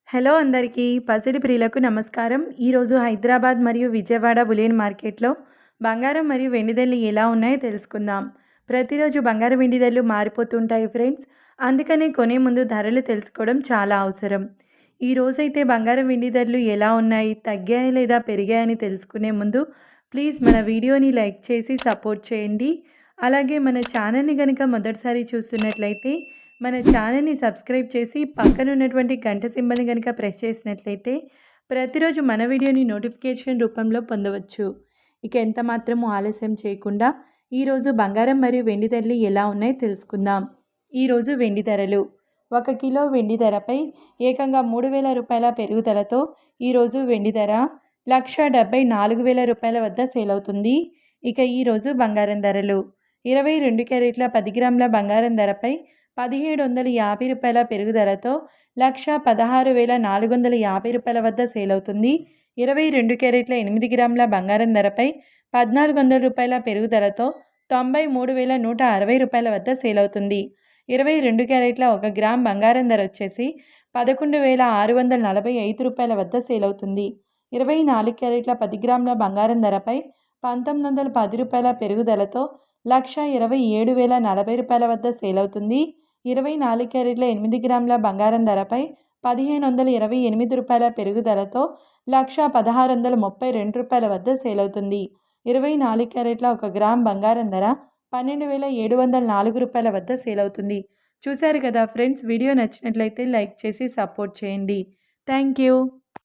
Hello అందరికీ పసిడి ప్రియులకు నమస్కారం. ఈరోజు హైదరాబాద్ మరియు విజయవాడ బులియన్ మార్కెట్లో బంగారం మరియు వెండి ధరలు ఎలా ఉన్నాయో తెలుసుకుందాం. ప్రతిరోజు బంగారం వెండి ధరలు మారిపోతుంటాయి ఫ్రెండ్స్. అందుకనే కొనే ముందు ధరలు తెలుసుకోవడం చాలా అవసరం. ఈ రోజైతే బంగారం వెండి ధరలు ఎలా ఉన్నాయి, తగ్గాయా లేదా పెరిగాయని తెలుసుకునే ముందు ప్లీజ్ మన వీడియోని లైక్ చేసి సపోర్ట్ చేయండి. అలాగే మన ఛానల్ని కనుక మొదటిసారి చూస్తున్నట్లయితే మన ఛానల్ని సబ్స్క్రైబ్ చేసి పక్కన ఉన్నటువంటి గంట సింబల్ని కనుక ప్రెస్ చేసినట్లయితే ప్రతిరోజు మన వీడియోని నోటిఫికేషన్ రూపంలో పొందవచ్చు. ఇక ఎంత మాత్రము ఆలస్యం చేయకుండా ఈరోజు బంగారం మరియు వెండి ధరలు ఎలా ఉన్నాయో తెలుసుకుందాం. ఈరోజు వెండి ధరలు 1 కిలో వెండి ధరపై ఏకంగా 3,000 రూపాయల పెరుగుదలతో ఈరోజు వెండి ధర 1,74,000 రూపాయల వద్ద సేల్ అవుతుంది. ఇక ఈరోజు బంగారం ధరలు 22 క్యారెట్ల 10 గ్రాముల బంగారం ధరపై 1,750 రూపాయల పెరుగుదలతో 1,16,450 రూపాయల వద్ద సేల్ అవుతుంది. 22 క్యారెట్ల 8 గ్రాముల బంగారం ధరపై 1,400 రూపాయల పెరుగుదలతో 93,160 రూపాయల వద్ద సేల్ అవుతుంది. 22 క్యారెట్ల 1 గ్రామ్ బంగారం ధర వచ్చేసి 11,645 రూపాయల వద్ద సేల్ అవుతుంది. 24 క్యారెట్ల 10 గ్రాముల బంగారం ధరపై 1,910 రూపాయల పెరుగుదలతో 1,27,040 రూపాయల వద్ద సేల్ అవుతుంది. 24 క్యారెట్ల 8 గ్రాముల బంగారం ధరపై 1,528 రూపాయల పెరుగుదలతో 1,1632 రూపాయల వద్ద సేల్ అవుతుంది. 24 క్యారెట్ల 1 గ్రామ్ బంగారం ధర 12,704 రూపాయల వద్ద సేల్ అవుతుంది. చూశారు కదా ఫ్రెండ్స్, వీడియో నచ్చినట్లయితే లైక్ చేసి సపోర్ట్ చేయండి. Thank you.